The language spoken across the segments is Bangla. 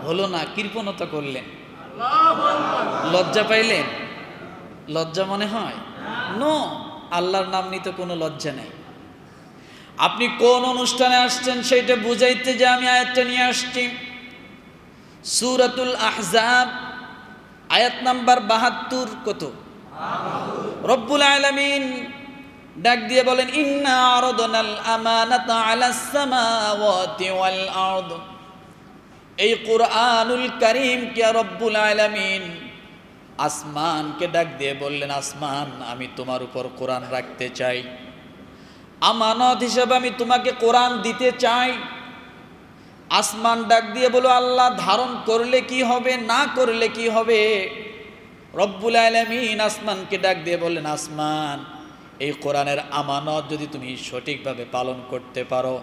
হলো না, কৃপণতা করলেন, লজ্জা পাইলেন, লজ্জা মনে হয় নো, আল্লাহর নাম নিতে কোনো লজ্জা নেই। আপনি কোন অনুষ্ঠানে আসছেন সেইটা বুঝাইতে যে আমি আয়াতটা নিয়ে আসছি। সূরাতুল আহজাব আয়াত নাম্বার ৭২। কত? রব্বুল আলামিন ডাক দিয়ে বলেন, ইন্না আরাদনাল আমানাতা আলাস সামাওয়াতি ওয়াল আরদ। এই কুরআনুল কারীম কে রব্বুল আলামিন আসমানকে ডাক দিয়ে বললেন, আসমান আমি তোমার উপর কোরআন রাখতে চাই, আমানত হিসেবে আমি তোমাকে কোরআন দিতে চাই। আসমান ডাক দিয়ে বলো, আল্লাহ ধারণ করলে কি হবে, না করলে কি হবে? রব্বুল আলামিন আসমানকে ডাক দিয়ে বললেন, আসমান এই কোরআনের আমানত যদি তুমি সঠিকভাবে পালন করতে পারো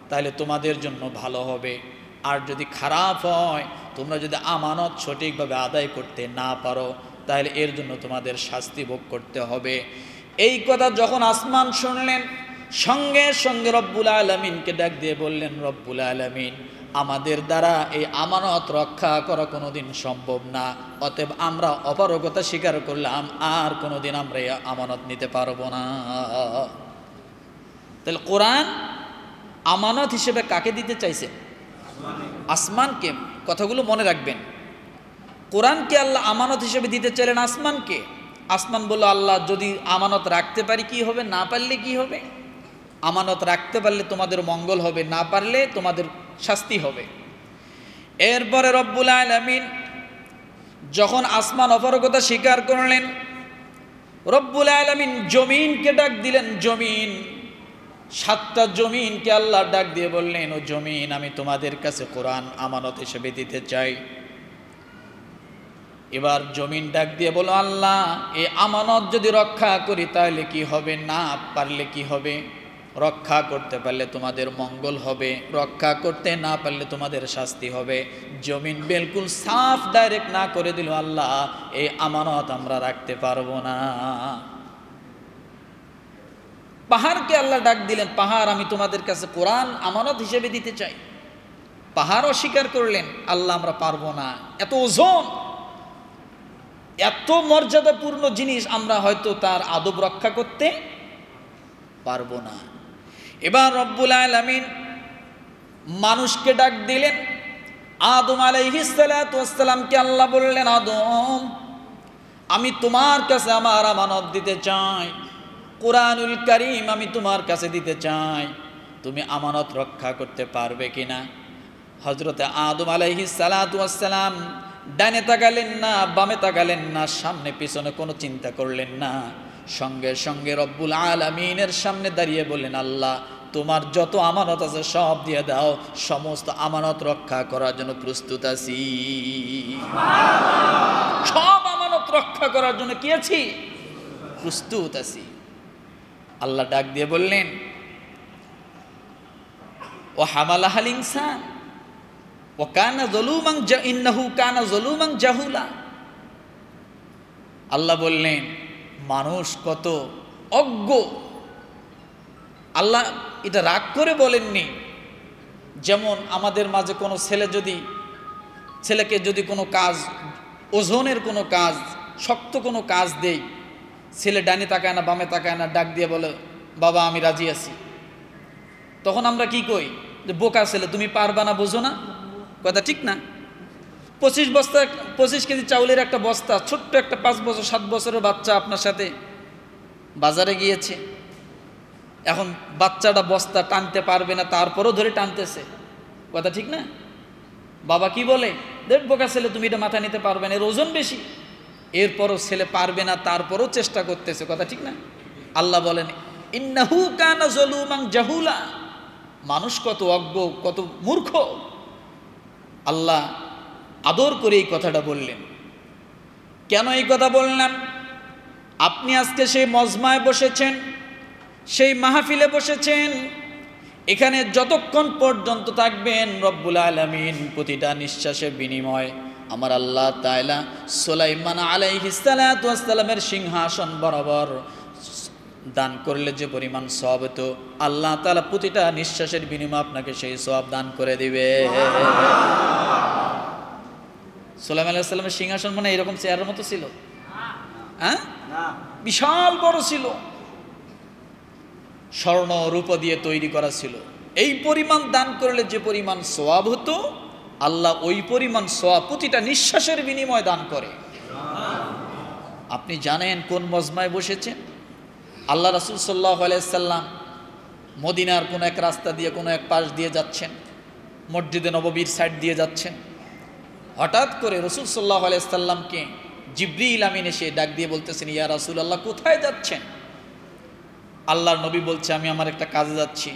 তাহলে তোমাদের জন্য ভালো হবে, আর যদি খারাপ হয়, তোমরা যদি আমানত সঠিকভাবে আদায় করতে না পারো তাহলে এর জন্য তোমাদের শাস্তি ভোগ করতে হবে। এই কথা যখন আসমান শুনলেন, সঙ্গে সঙ্গে রব্বুল আলামিনকে ডাক দিয়ে বললেন, রব্বুল আলামিন আমাদের দ্বারা এই আমানত রক্ষা করা কোনোদিন সম্ভব না, অতএব আমরা অপারগতা স্বীকার করলাম, আর কোনোদিন আমরা এই আমানত নিতে পারবো না। তাহলে কোরআন আমানত হিসেবে কাকে দিতে চাইছে? আসমানকে। কথাগুলো মনে রাখবেন, কোরআনকে আল্লাহ আমানত হিসেবে দিতে চাইলেন আসমানকে। আসমান বলল, আল্লাহ যদি আমানত রাখতে পারি কি হবে, না পারলে কি হবে? আমানত রাখতে পারলে তোমাদের মঙ্গল হবে, না পারলে তোমাদের শাস্তি হবে। এরপরে রব্বুল আলামিন যখন আসমান অপারগতা স্বীকার করলেন, রব্বুল আলামিন জমিনকে ডাক দিলেন। জমিন, ৭টা জমিনকে আল্লাহ ডাক দিয়ে বললেন, ও জমিন আমি তোমাদের কাছে কোরআন আমানত হিসেবে দিতে চাই। এবার জমিন ডাক দিয়ে বলো, আল্লাহ এই আমানত যদি রক্ষা করি তাহলে কি হবে, না পারলে কি হবে? রক্ষা করতে পারলে তোমাদের মঙ্গল হবে, রক্ষা করতে না পারলে তোমাদের শাস্তি হবে। জমিন বিলকুল সাফ ডাইরেক্ট না করে দিল, আল্লাহ এই আমানত আমরা রাখতে পারবো না। পাহাড়কে আল্লাহ ডাক দিলেন, পাহাড় আমি তোমাদের কাছে কোরআন আমানত হিসেবে দিতে চাই। পাহাড় অস্বীকার করলেন, আল্লাহ আমরা পারবো না, এত ওজন, এত মর্যাদাপূর্ণ জিনিস আমরা হয়তো তার আদব রক্ষা করতে পারবো না। এবার রব্বুল আলামিন মানুষকে ডাক দিলেন। আদম আলাইহিস সালাতু ওয়াস সালামকে আল্লাহ বললেন, আদম আমি তোমার কাছে আমার আমানত দিতে চাই, কুরআনুল কারীম আমি তোমার কাছে দিতে চাই, তুমি আমানত রক্ষা করতে পারবে কিনা? হযরতে আদম আলাইহিস সালাতু ওয়াস সালাম ডানে তাকালেন না, বামে তাকালেন না, সামনে পিছনে কোনো চিন্তা করলেন না, সঙ্গে সঙ্গে রব্বুল আলামিনের সামনে দাঁড়িয়ে বললেন, আল্লাহ তোমার যত আমানত আছে সব দিয়ে দাও, সমস্ত আমানত রক্ষা করার জন্য প্রস্তুত আছি। সব আমানত রক্ষা করার জন্য কি আছি? প্রস্তুত আছি। আল্লাহ ডাক দিয়ে বললেন, ও হামালাহাল ইনসান ও কানা যলুমান ইন্নাহু কানা যলুমান জাহুলা। আল্লাহ বললেন মানুষ কত অজ্ঞ। আল্লাহ এটা রাগ করে বলেননি। যেমন আমাদের মাঝে কোনো ছেলেকে যদি কোনো কাজ, ওজনের কোনো কাজ, শক্ত কোনো কাজ দেই, ছেলে ডানে তাকায় না, বামে তাকায় না, ডাক দিয়ে বলে বাবা আমি রাজি আছি। তখন আমরা কি কই? যে বোকা ছেলে, তুমি পারবা না, বোঝো না। কথা ঠিক না? 25 কেজি চাউলের একটা বস্তা, ছোট্ট একটা 5 বছর 7 বছরের বাচ্চা আপনার সাথে বাজারে গিয়েছে, এখন বাচ্চাটা বস্তা টানতে পারবে না, তারপরও ধরে টানতেছে। কথা ঠিক না? বাবা কি বলে, দেখ বোকা ছেলে তুমি এটা মাথা নিতে পারবে না, এর ওজন বেশি। এরপরও ছেলে পারবে না, তারপরও চেষ্টা করতেছে। কথা ঠিক না? আল্লাহ বলেন ইন্নাহু কানা যলুমান জাহুলা, মানুষ কত অজ্ঞ, কত মূর্খ। আল্লাহ আদর করে এই কথাটা বললেন। কেন এই কথা বললাম? আপনি আজকে সেই মজমায় বসেছেন, সেই মাহফিলে বসেছেন, এখানে যতক্ষণ পর্যন্ত থাকবেন রব্বুল আলামিন প্রতিটা নিঃশ্বাসের বিনিময় আমার আল্লাহ তাআলা সুলাইমান আলাইহিস সালাতু ওয়াস সালামের সিংহাসন বরাবর দান করলে যে পরিমাণ সওয়াব হতো, আল্লাহ তাআলা প্রতিটা নিঃশ্বাসের বিনিময়ে আপনাকে সেই সওয়াব দান করে দিবে। সুলাইমান আলাইহিস সালামের সিংহাসন মানে এরকম চেয়ারের মতো ছিল? হ্যাঁ, বিশাল বড় ছিল, স্বর্ণ রূপ দিয়ে তৈরি করা ছিল। এই পরিমাণ দান করলে যে পরিমাণ সওয়াব হতো, আল্লাহ ওই পরিমাণ সওয়াব প্রতিটা নিঃশ্বাসের বিনিময়ে দান করে। আপনি জানেন কোন মজমায় বসেছেন? আল্লাহ রাসূল সাল্লাল্লাহু আলাইহি সাল্লাম মদিনার কোন এক রাস্তা দিয়ে কোন এক পাশ দিয়ে যাচ্ছেন, মসজিদে নববীর সাইড দিয়ে যাচ্ছেন। হঠাৎ করে রাসূল সাল্লাল্লাহু আলাইহি সাল্লামকে জিবরিল আমিন এসে ডাক দিয়ে বলতেছেন, ইয়া রাসূলুল্লাহ, কোথায় যাচ্ছেন? আল্লাহর নবী বলছে, আমি আমার একটা কাজে যাচ্ছি।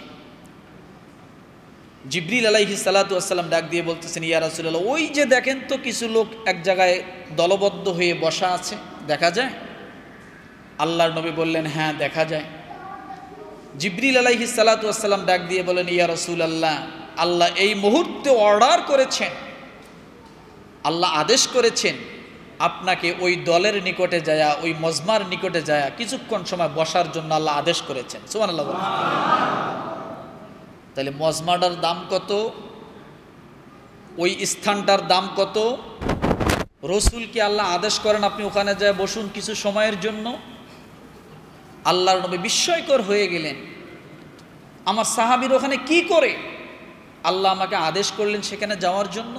জিবরিল আলাইহিস সালাতু ওয়াস সালাম ডাক দিয়ে বলতেছেন, ইয়া রাসূলুল্লাহ, ওই যে দেখেন তো কিছু লোক এক জায়গায় দলবদ্ধ হয়ে বসা আছে, দেখা যায়? আল্লাহর নবী বললেন, হ্যাঁ দেখা যায়। জিবরিল আলাইহিস সালাতু ওয়াস সালাম ডাক দিয়ে বলেন, ইয়া রাসূলুল্লাহ, আল্লাহ এই মুহূর্তে অর্ডার করেছেন, আল্লাহ আদেশ করেছেন আপনাকে ওই দলের নিকটে যায়া, ওই মজমার নিকটে যায়া কিছুক্ষণ সময় বসার জন্য আল্লাহ আদেশ করেছেন। সুবহানাল্লাহ। তাহলে মজমাটার দাম কত, ওই স্থানটার দাম কত? রসুলকে আল্লাহ আদেশ করেন আপনি ওখানে যায় বসুন কিছু সময়ের জন্য। আল্লাহর নবী বিস্ময়কর হয়ে গেলেন, আমার সাহাবীর ওখানে কি করে আল্লাহ আমাকে আদেশ করলেন সেখানে যাওয়ার জন্য।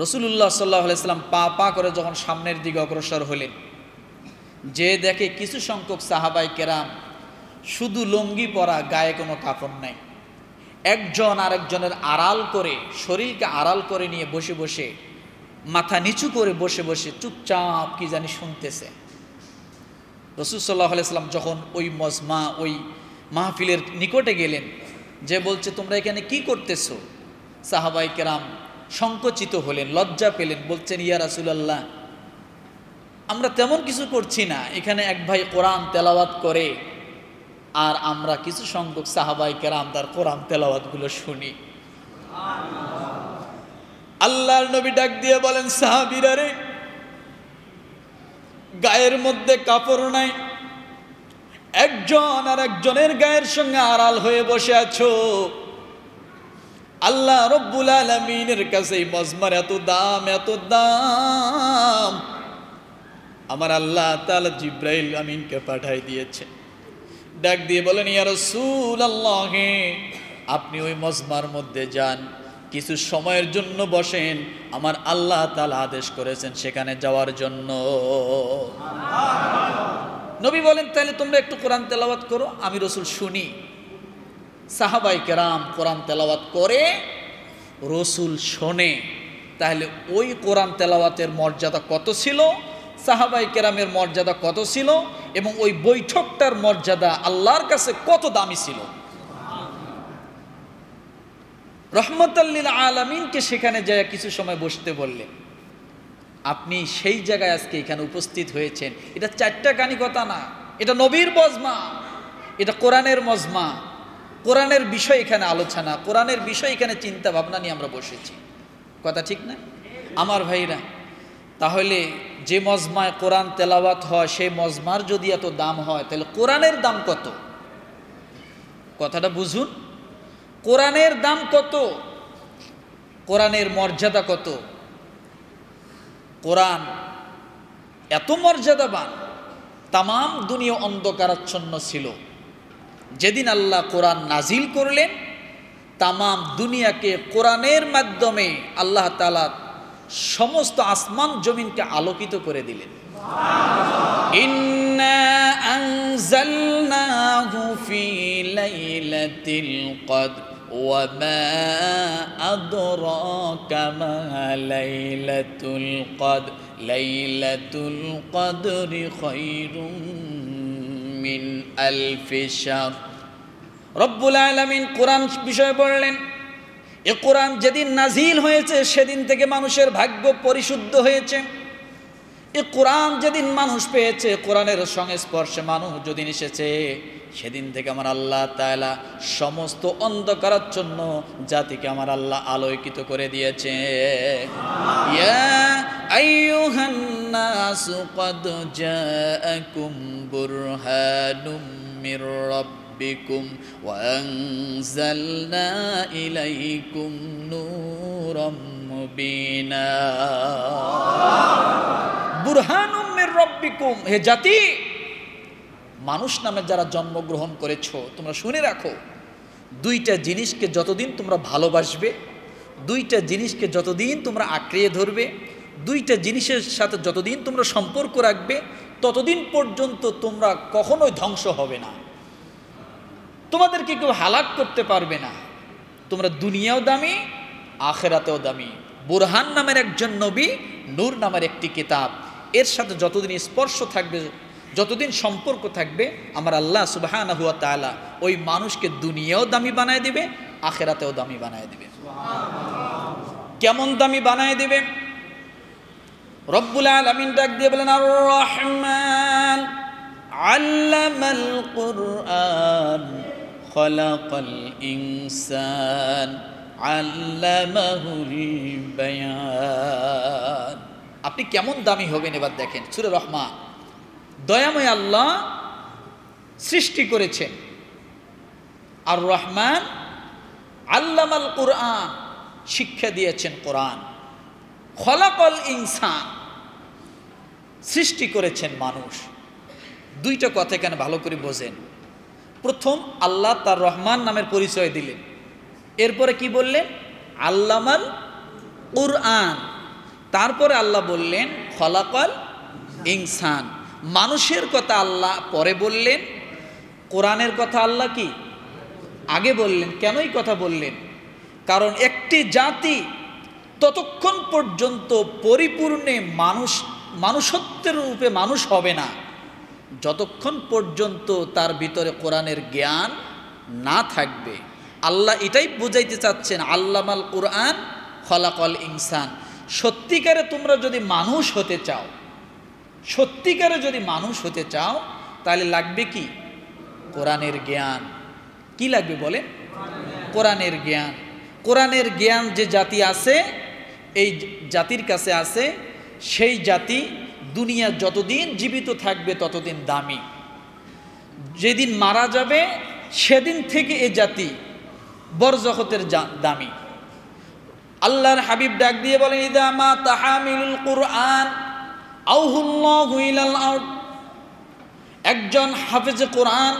রাসূলুল্লাহ সাল্লাল্লাহু আলাইহি সাল্লাম পা পা করে যখন সামনের দিকে অগ্রসর হলেন, যে দেখে কিছু সংখ্যক সাহাবাই কেরাম শুধু লুঙ্গি পরা, গায়ে কোনো কাপড় নাই, একজন আরেকজনের আড়াল করে, শরীরকে আড়াল করে নিয়ে বসে বসে, মাথা নিচু করে বসে বসে চুপচাপ কি জানি শুনতেছে। রাসূল সাল্লাল্লাহু আলাইহি সাল্লাম যখন ওই মজমা, ওই মাহফিলের নিকটে গেলেন, যে বলছে তোমরা এখানে কি করতেছো? সাহাবাই কেরাম সংকুচিত হলেন, লজ্জা পেলেন, বলছেন, ইয়া রাসূলুল্লাহ, আমরা তেমন কিছু করছি না, এখানে এক ভাই কোরআন তেলাওয়াত করে আর আমরা কিছু সংখ্যক সাহাবাই কেরাম তার কোরআন তেলাওয়াতগুলো শুনি। আল্লাহর নবী ডাক দিয়ে বলেন, সাহাবীরা রে, গায়ের মধ্যে কাপড় নাই, একজন আর একজনের গায়ের সঙ্গে আড়াল হয়ে বসে আছো। আল্লাহ রব্বুল আলামিনের কাছে এই মজমার এত দাম, এত দাম, আমার আল্লাহ তাআলা জিবরাইল আমিনকে পাঠাই দিয়েছে। ডাক দিয়ে বলেন, ইয়া রাসূলুল্লাহ, আপনি ওই মজমার মধ্যে যান, কিছু সময়ের জন্য বসেন, আমার আল্লাহ তাআলা আদেশ করেছেন সেখানে যাওয়ার জন্য। নবী বলেন, তাহলে তোমরা একটু কোরআন তেলাওয়াত করো, আমি রাসূল শুনি। সাহাবাই কেরাম কোরআন তেলাওয়াত করে, রাসূল শোনে। তাহলে ওই কোরআন তেলাওয়াতের মর্যাদা কত ছিল, সাহাবাই কেরামের মর্যাদা কত ছিল, এবং ওই বৈঠকটার মর্যাদা আল্লাহর কাছে কত দামি ছিল। রহমাতাল লিল আলামিনকে সেখানে যায় কিছু সময় বসতে বললেন। আপনি সেই জায়গায় আজকে এখানে উপস্থিত হয়েছেন, এটা চারটা কানি কথা না, এটা নবীর মজমা, এটা কোরআনের মজমা, কোরআনের বিষয় এখানে আলোচনা, কোরআনের বিষয় এখানে চিন্তা ভাবনা নিয়ে আমরা বসেছি। কথা ঠিক না আমার ভাইরা? তাহলে যে মজমায় কোরআন তেলাওয়াত হয় সেই মজমার যদি এত দাম হয়, তাহলে কোরআনের দাম কত? কথাটা বুঝুন, কোরআনের দাম কত, কোরআনের মর্যাদা কত। কোরআন এত মর্যাদাবান, তামাম দুনিয়া অন্ধকারাচ্ছন্ন ছিল। যেদিন আল্লাহ কোরআন নাজিল করলেন, তামাম দুনিয়াকে কোরআনের মাধ্যমে আল্লাহ তাআলা সমস্ত আসমান জমিনকে আলোকিত করে দিলেন। ইন্না আনজালনাহু ফি লাইলাতিল কদর ওয়া মা আদরাকা মা লাইলাতুল কদর লাইলাতুল কদরি খায়রুম মিন আলফি শাহর। রব্বুল আলামিন কোরআন বিষয়ে বললেন, এ কোরআন যেদিন নাজিল হয়েছে সেদিন থেকে মানুষের ভাগ্য পরিশুদ্ধ হয়েছে। এ কোরআন যেদিন মানুষ পেয়েছে, কোরআনের সংস্পর্শে মানুষ যেদিন এসেছে, সেদিন থেকে আমার আল্লাহ তাআলা সমস্ত অন্ধকারাচ্ছন্ন জাতিকে আমার আল্লাহ আলোকিত করে দিয়েছে। ইয়া আইয়ুহান নাসু ক্বাদ জাআকুম বুরহানুম মির রাব্বিকুম ওয়া আনজালনা ইলাইকুম নূরাম মুবিনা। বুরহানুম মির রাব্বিকুম, হে জাতি, মানুষ নামে যারা জন্মগ্রহণ করেছো তোমরা শুনে রাখো, দুইটা জিনিসকে যতদিন তোমরা ভালোবাসবে, দুইটা জিনিসকে যতদিন তোমরা আঁকড়িয়ে ধরবে, দুইটা জিনিসের সাথে যতদিন তোমরা সম্পর্ক রাখবে, ততদিন পর্যন্ত তোমরা কখনোই ধ্বংস হবে না, তোমাদেরকে কেউ হালাক করতে পারবে না। তোমরা দুনিয়াও দামি, আখেরাতেও দামি। বুরহান নামের একজন নবী, নূর নামের একটি কিতাব, এর সাথে যতদিন স্পর্শ থাকবে, যতদিন সম্পর্ক থাকবে, আমার আল্লাহ সুবহানাহু ওয়া তাআলা ওই মানুষকে দুনিয়াও দামি বানায় দিবে, আখেরাতেও দামি বানায় দিবে। কেমন দামি বানায় দিবে? রব্বুল আলামিন ডাক দিয়ে বলেন, আর রহমান আল্লামাল কুরআন খলাকাল ইনসান আল্লামাহুল বায়ান। আপনি কেমন দামি হবেন এবার দেখেন। সূরা রহমান, দয়াময় আল্লাহ সৃষ্টি করেছেন। আর রহমান আল্লামাল কুরআন, শিক্ষা দিয়েছেন কোরআন। খলাকাল ইনসান, সৃষ্টি করেছেন মানুষ। দুইটা কথা এখানে ভালো করে বোঝেন। প্রথম আল্লাহ তার রহমান নামের পরিচয় দিলেন, এরপরে কি বললেন? আল্লামাল কুরআন। তারপরে আল্লাহ বললেন খলাকাল ইনসান। মানুষের কথা আল্লাহ পরে বললেন, কোরআনের কথা আল্লাহ কি আগে বললেন। কেন এই কথা বললেন? কারণ একটি জাতি ততক্ষণ পর্যন্ত পরিপূর্ণে মানুষত্বের রূপে মানুষ হবে না, যতক্ষণ পর্যন্ত তার ভিতরে কোরআনের জ্ঞান না থাকবে। আল্লাহ এটাই বুঝাইতে চাচ্ছেন, আল্লামাল কুরআন খলাকাল ইনসান। সত্যিকারে তোমরা যদি মানুষ হতে চাও, সত্যিকারে যদি মানুষ হতে চাও, তাহলে লাগবে কি? কোরআনের জ্ঞান। কি লাগবে বলে? কোরআনের জ্ঞান। কোরআনের জ্ঞান যে জাতি আছে, এই জাতির কাছে আছে, সেই জাতি দুনিয়া যতদিন জীবিত থাকবে ততদিন দামি। যেদিন মারা যাবে সেদিন থেকে এই জাতি বরজখতের দামি। আল্লাহর হাবিব ডাক দিয়ে বলেন, ইদা মা তাহামিলুল কুরআন আউহুল্লাহু ইলাল আরদ। একজন হাফেজে কোরআন,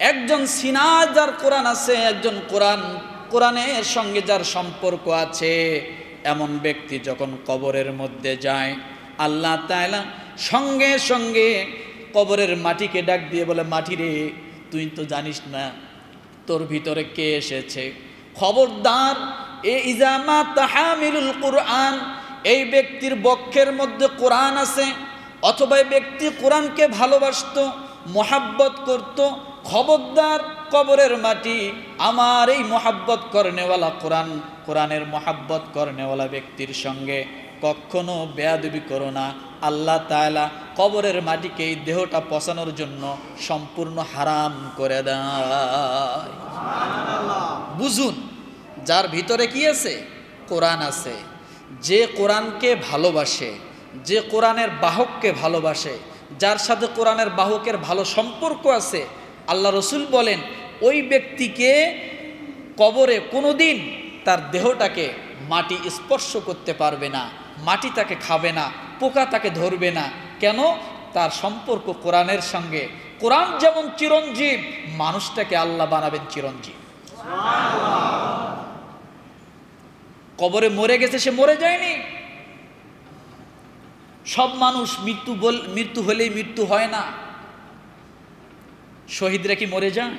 একজন সিনা যার কোরআন আছে, একজন কোরআনের সঙ্গে যার সম্পর্ক আছে, এমন ব্যক্তি যখন কবরের মধ্যে যায়, আল্লাহ তাআলা সঙ্গে সঙ্গে কবরের মাটিকে ডাক দিয়ে বলে, মাটি রে, তুই তো জানিস না তোর ভিতরে কে এসেছে। খবরদার, এ ইজামা তাহামিলুল কুরআন, এই ব্যক্তির বক্ষের মধ্যে কোরআন আছে, অথবা এই ব্যক্তি কোরআনকে ভালোবাসতো, মোহাব্বত করত, খবরদার কবরের মাটি আমার এই মোহাব্বত করনেওয়ালা কোরআনের মোহাব্বত করনেওয়ালা ব্যক্তির সঙ্গে কখনো বেয়াদবি করো না। আল্লাহ তাআলা কবরের মাটিকে এই দেহটা পচানোর জন্য সম্পূর্ণ হারাম করে দেয়। বুঝুন, যার ভিতরে কি আছে? কোরআন আছে। যে কোরআনকে ভালোবাসে, যে কোরআনের বাহককে ভালোবাসে, যার সাথে কোরআনের বাহকের ভালো সম্পর্ক আছে, আল্লাহ রসুল বলেন ওই ব্যক্তিকে কবরে কোনোদিন তার দেহটাকে মাটি স্পর্শ করতে পারবে না, মাটি তাকে খাবে না, পোকা তাকে ধরবে না। কেন? তার সম্পর্ক কোরআনের সঙ্গে। কোরআন যেমন চিরঞ্জীব, মানুষটাকে আল্লাহ বানাবেন চিরঞ্জীব। কবরে মরে গেছে, সে মরে যায়নি। সব মানুষ মৃত্যু হলেই মৃত্যু হয় না। শহীদরা কি মরে যায়?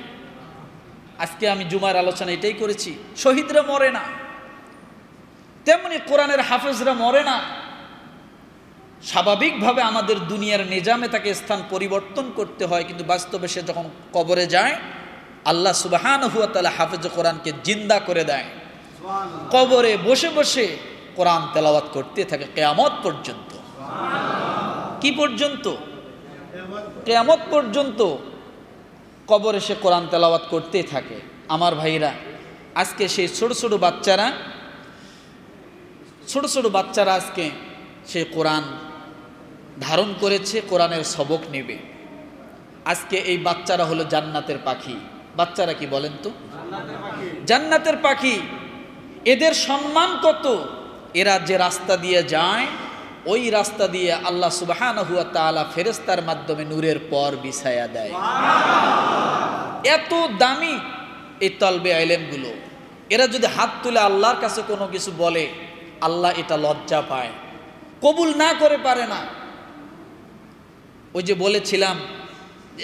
আজকে আমি জুমার আলোচনা এটাই করেছি, শহীদরা মরে না। তেমনি কোরআনের হাফেজরা মরে না। স্বাভাবিকভাবে আমাদের দুনিয়ার নিজামে তাকে স্থান পরিবর্তন করতে হয়, কিন্তু বাস্তবে সে যখন কবরে যায়, আল্লাহ সুবহানাহু ওয়া তাআলা হাফেজ কোরআনকে জিন্দা করে দেয়। কবরে বসে বসে কোরআন তেলাওয়াত করতে থাকে কিয়ামত পর্যন্ত। কি পর্যন্ত? কিয়ামত পর্যন্ত কবরে সে কোরআন তেলাওয়াত করতেই থাকে। আমার ভাইরা, আজকে সেই ছোট ছোট বাচ্চারা আজকে সে কোরআন ধারণ করেছে, কোরআনের সবক নেবে। আজকে এই বাচ্চারা হলো জান্নাতের পাখি। বাচ্চারা কি বলেন তো? জান্নাতের পাখি। এদের সম্মান কত! এরা যে রাস্তা দিয়ে যায়, ওই রাস্তা দিয়ে আল্লাহ সুবহানাহু ওয়া তাআলা ফেরেশতার মাধ্যমে নূরের পর বিছায়া দেয়। এত দামি এই তলবে ইলমগুলো। এরা যদি হাত তুলে আল্লাহর কাছে কোনো কিছু বলে, আল্লাহ এটা লজ্জা পায়, কবুল না করে পারে না। ওই যে বলেছিলাম,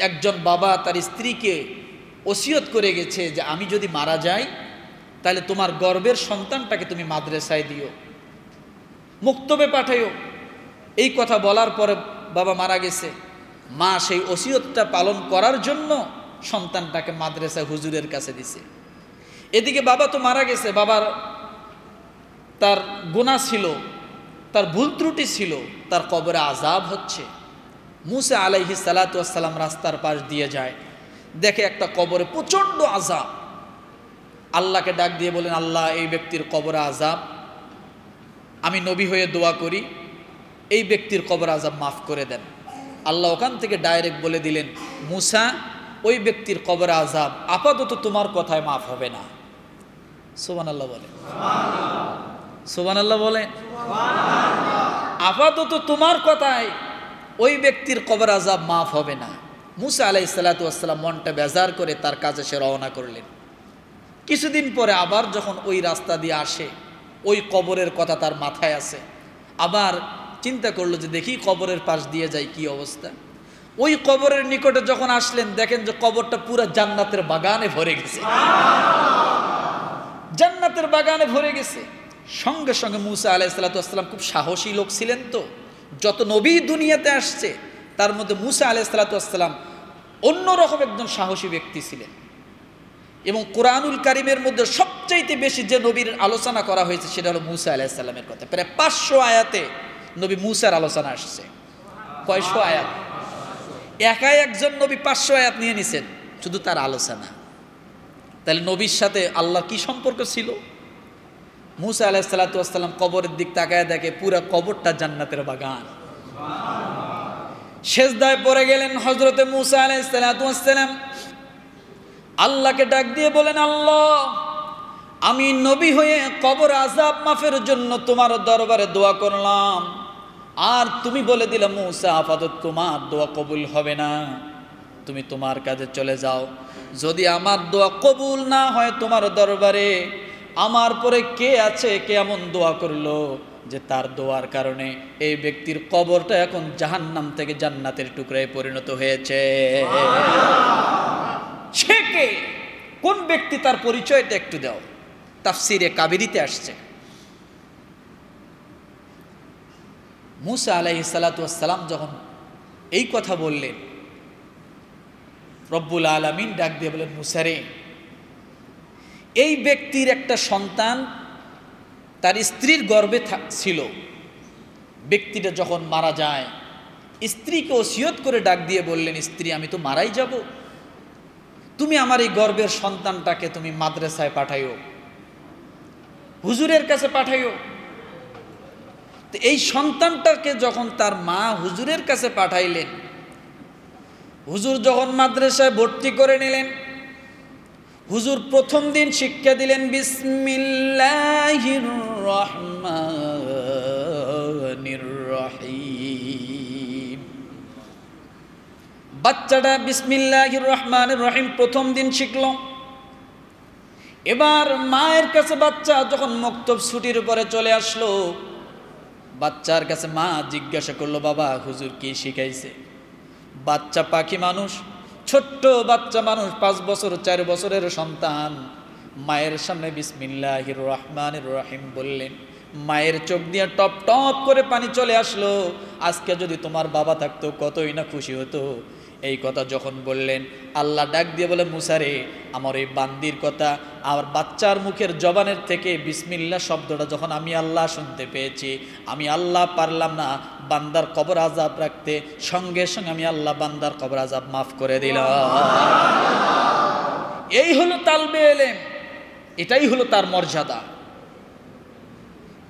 একজন বাবা তার স্ত্রীকে ওসিয়ত করে গেছে যে আমি যদি মারা যাই তাহলে তোমার গর্ভের সন্তানটাকে তুমি মাদ্রাসায় দিও, মুক্তবে পাঠাইও। এই কথা বলার পরে বাবা মারা গেছে। মা সেই ওসিয়তটা পালন করার জন্য সন্তানটাকে মাদ্রাসায় হুজুরের কাছে দিছে। এদিকে বাবা তো মারা গেছে, বাবার তার গুনাহ ছিল, তার ভুল ত্রুটি ছিল, তার কবরে আযাব হচ্ছে। মুসা আলাইহিস সালাতু ওয়াস সালাম রাস্তার পাশ দিয়ে যায়, দেখে একটা কবরে প্রচণ্ড আযাব। আল্লাহকে ডাক দিয়ে বলেন, আল্লাহ এই ব্যক্তির কবরে আযাব, আমি নবী হয়ে দোয়া করি এই ব্যক্তির কবর আযাব মাফ করে দেন। আল্লাহ ওখান থেকে ডাইরেক্ট বলে দিলেন, মুসা ওই ব্যক্তির কবর আযাব আপাতত তোমার কথায় মাফ হবে না। সুবহানাল্লাহ বলে, সুবহানাল্লাহ বলে। আপাতত তোমার কথায় ওই ব্যক্তির কবর আযাব মাফ হবে না। মুসা আলাইহিস সালাতু ওয়াস সালাম মনটা বেজার করে তার কাজে সে রওনা করলেন। কিছুদিন পরে আবার যখন ওই রাস্তা দিয়ে আসে, ওই কবরের কথা তার মাথায় আছে। আবার চিন্তা করলো যে দেখি কবরের পাশ দিয়ে যাই কি অবস্থা। ওই কবরের নিকটে যখন আসলেন, দেখেন যে কবরটা পুরো জান্নাতের বাগানে ভরে গেছে, জান্নাতের বাগানে ভরে গেছে। সঙ্গে সঙ্গে মুসা আলাইহিস সালাতু ওয়াস সালাম খুব সাহসী লোক ছিলেন, তো যত নবী দুনিয়াতে আসছে তার মধ্যে মুসা আলাইহিস সালাতু ওয়াস সালাম অন্যরকম একজন সাহসী ব্যক্তি ছিলেন। এবং কোরআনুল কারীমের মধ্যে সবচাইতে বেশি যে নবীর আলোচনা করা হয়েছে সেটা হলো মুসা আলাইহিস সালামের কথা। প্রায় 500 আয়াতে নবী মুসার আলোচনা আসছে। কয়শো আয়াত? একাই একজন নবী 500 আয়াত নিয়ে নিছেন শুধু তার আলোচনা। তাহলে নবীর সাথে আল্লাহর কি সম্পর্ক ছিল? মুসা আলাইহিস সালাতু ওয়াস সালাম কবরের দিক তাকায় দেখে পুরো কবরটা জান্নাতের বাগান। সেজদায় পড়ে গেলেন হযরতে মুসা আলাইহিস সালাতু ওয়াস সালাম, আল্লাহকে ডাক দিয়ে বলেন, আল্লাহ আমি নবী হয়ে কবর আযাব মাফের জন্য তোমার দরবারে দোয়া করলাম, আর তুমি বলে দিলে মুসা আপাতত তোমার দোয়া কবুল হবে না, তুমি তোমার কাজে চলে যাও। যদি আমার দোয়া কবুল না হয় তোমার দরবারে, আমার পরে কে আছে, কে এমন দোয়া করলো যে তার দোয়ার কারণে এই ব্যক্তির কবরটা এখন জাহান্নাম থেকে জান্নাতের টুকরায় পরিণত হয়েছে। সে কে, কোন ব্যক্তি, তার পরিচয়টা একটু দাও। তাফসিরে কাবিরিতে আসছে। মুসা আলাইহিস সালাতু ওয়াস সালাম যখন এই কথা বললেন, রব্বুল আলামিন ডাক দিয়ে বলেন, মুসা রে, এই ব্যক্তির একটা সন্তান তার স্ত্রীর গর্ভে ছিল। ব্যক্তিটা যখন মারা যায়, স্ত্রীকে ওসিয়ত করে ডাক দিয়ে বললেন, স্ত্রী আমি তো মারাই যাব, তুমি আমার এই গর্ভের সন্তানটাকে তুমি মাদ্রাসায় পাঠাইও, হুজুরের কাছে পাঠাইও। তো এই সন্তানটাকে যখন তার মা হুজুরের কাছে পাঠাইলেন, হুজুর যখন মাদ্রাসায় ভর্তি করে নিলেন, হুজুর প্রথম দিন শিক্ষা দিলেন বিসমিল্লাহির রহমানির রহিম। বাচ্চাটা বিসমিল্লাহির রহমানির রহিম প্রথম দিন শিখল। এবার মায়ের কাছে বাচ্চা যখন মক্তব ছুটির পরে চলে আসলো, বাচ্চার কাছে মা জিজ্ঞাসা করলো, বাবা হুজুর কি শিখাইছে? বাচ্চা পাখি মানুষ, ছোট্ট বাচ্চা মানুষ, 5 বছর 4 বছরের সন্তান মায়ের সামনে বিসমিল্লাহির রহমানির রহিম বললেন। মায়ের চোখ দিয়ে টপ টপ করে পানি চলে আসলো। আজকে যদি তোমার বাবা থাকতো কতই না খুশি হতো। এই কথা যখন বললেন, আল্লাহ ডাক দিয়ে বলে, মুসা রে, আমার এই বান্দির কথা আমার বাচ্চার মুখের জবানের থেকে বিসমিল্লাহ শব্দটা যখন আমি আল্লাহ শুনতে পেয়েছি, আমি আল্লাহ পারলাম না বান্দার কবর আযাব রাখতে, সঙ্গে সঙ্গে আমি আল্লাহ বান্দার কবর আযাব মাফ করে দিলাম। এই হলো তালবে ইলম, এটাই হলো তার মর্যাদা।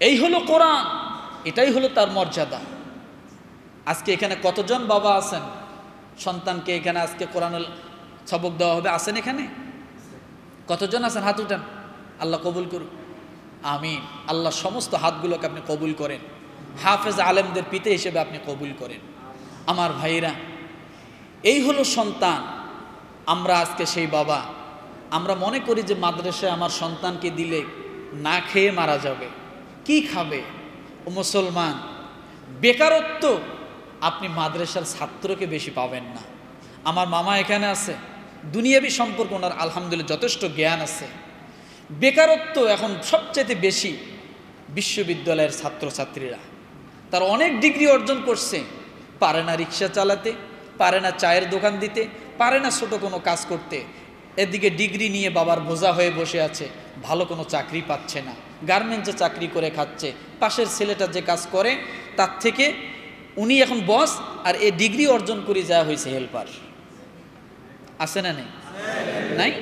এই হলো কোরআন, এটাই হলো তার মর্যাদা। আজকে এখানে কতজন বাবা আছেন সন্তানকে এখানে আজকে কোরআনুল সবক দেওয়া হবে? আছেন এখানে? কতজন আছেন? হাত উঠান। আল্লাহ কবুল করুন। আমিন। আল্লাহ সমস্ত হাতগুলোকে আপনি কবুল করেন, হাফেজ আলেমদের পিতা হিসেবে আপনি কবুল করেন। আমার ভাইরা, এই হলো সন্তান। আমরা আজকে সেই বাবা। আমরা মনে করি যে মাদ্রাসায় আমার সন্তানকে দিলে না খেয়ে মারা যাবে। কি খাবে? ও মুসলমান, বেকারত্ব আপনি মাদ্রাসার ছাত্রকে বেশি পাবেন না। আমার মামা এখানে আছে, দুনিয়াবি সম্পর্ক ওনার আলহামদুলিল্লাহ যথেষ্ট জ্ঞান আছে। বেকারত্ব এখন সবচেয়ে বেশি বিশ্ববিদ্যালয়ের ছাত্রছাত্রীরা। তার অনেক ডিগ্রি অর্জন করছে, পারে না রিক্সা চালাতে, পারে না চায়ের দোকান দিতে, পারে না ছোটো কোনো কাজ করতে। এদিকে ডিগ্রি নিয়ে বাবার বোঝা হয়ে বসে আছে, ভালো কোনো চাকরি পাচ্ছে না, গার্মেন্টসে চাকরি করে খাচ্ছে। পাশের ছেলেটা যে কাজ করে তার থেকে উনি এখন বস, আর এ ডিগ্রি অর্জন করে যাওয়া হয়েছে হেল্পার। আছে না নেই? নাই?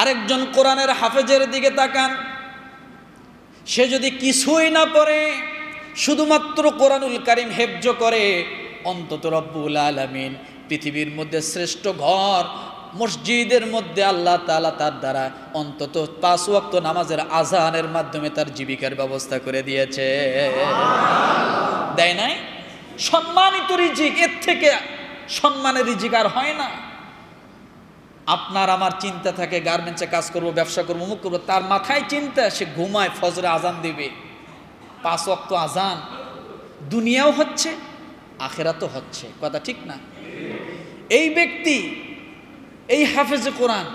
আরেকজন কোরআনের হাফেজের দিকে তাকান, সে যদি কিছুই না পড়ে, শুধুমাত্র কোরআনুল কারীম হেফজ করে, অন্তত রব্বুল আলামিন পৃথিবীর মধ্যে শ্রেষ্ঠ ঘর মসজিদের মধ্যে আল্লাহ তাআলা তার দ্বারা অন্তত 5 ওয়াক্ত নামাজের আযানের মাধ্যমে তার জীবিকার ব্যবস্থা করে দিয়েছে। দেয় নাই? সম্মানিত রিজিক, এর থেকে সম্মানের রিজিক আর হয় না। আপনার আমার চিন্তা থাকে গার্মেন্টসে কাজ করব, ব্যবসা করব, মুখ করবো, তার মাথায় চিন্তা সে ঘুমায়, ফজরে আজান দেবে, 5 ওয়াক্ত আজান। দুনিয়াও হচ্ছে, আখেরাতও হচ্ছে। কথা ঠিক না? এই ব্যক্তি, এই হাফেজে কোরআন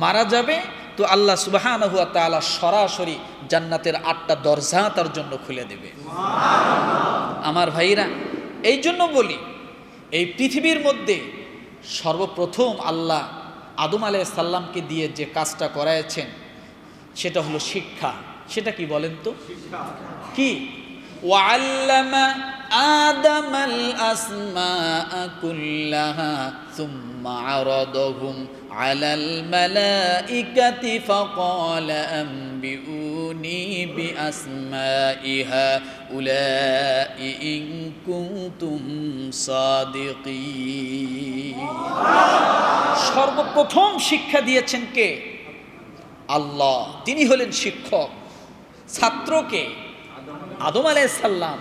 মারা যাবে তো আল্লাহ সুবহানাহু ওয়া তাআলা সরাসরি জান্নাতের 8টা দরজা তার জন্য খুলে দেবে। আমার ভাইরা, এই জন্য বলি, এই পৃথিবীর মধ্যে সর্বপ্রথম আল্লাহ আদম আলাইহিস সালামকে দিয়ে যে কাজটা করায়ছেন সেটা হলো শিক্ষা। সেটা কি বলেন তো? কি? ওয়াল্লামা আদামাল আসমাআ কুল্লাহা সুম্মা আরাদাহুম আলাল মালাইকাতি ফাকালা আনবিউনি বিআসমাই হাউলাই ইন কুনতুম সাদিকিন। সর্বপ্রথম শিক্ষা দিয়েছেন কে? আল্লাহ। তিনি হলেন শিক্ষক। ছাত্রকে আদম আলাইহিস সালাম।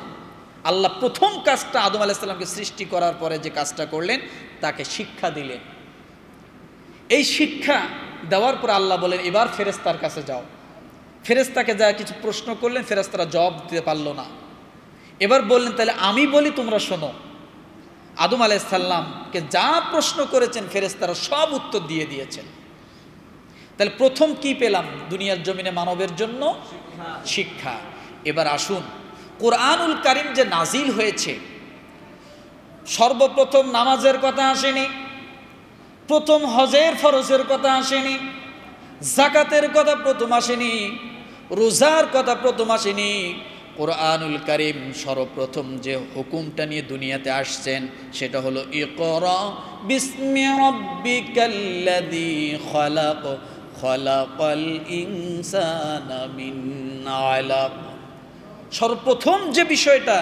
আল্লাহ প্রথম কাজটা আদম আলাইহিস সালামকে সৃষ্টি করার পরে যে কাজটা করলেন, তাকে শিক্ষা দিলেন। এই শিক্ষা দেওয়ার পর আল্লাহ বলেন, এবার ফেরেশতার কাছে যাও। ফেরেশতাকে যা কিছু প্রশ্ন করলেন, ফেরেশতারা জবাব দিতে পারলো না। এবার বললেন, তাহলে আমি বলি, তোমরা শোনো। আদম আলাইহিস সালামকে যা প্রশ্ন করেছেন ফেরেশতারা সব উত্তর দিয়ে দিয়েছেন। তাহলে প্রথম কি পেলাম দুনিয়ার জমিনে মানবের জন্য? শিক্ষা। এবার আসুন, কোরআনুল কারীম যে নাজিল হয়েছে, সর্বপ্রথম নামাজের কথা আসেনি, প্রথম হজের ফরজের কথা আসেনি, যাকাতের কথা প্রথম আসেনি, রোজার কথা প্রথম আসেনি। কোরআনুল কারীম সর্বপ্রথম যে হুকুমটা নিয়ে দুনিয়াতে আসছেন সেটা হলো ইকরা বিসমি রাব্বিকাল্লাযী খালাক খালাকাল ইনসানা মিন আলাক। সর্বপ্রথম যে বিষয়টা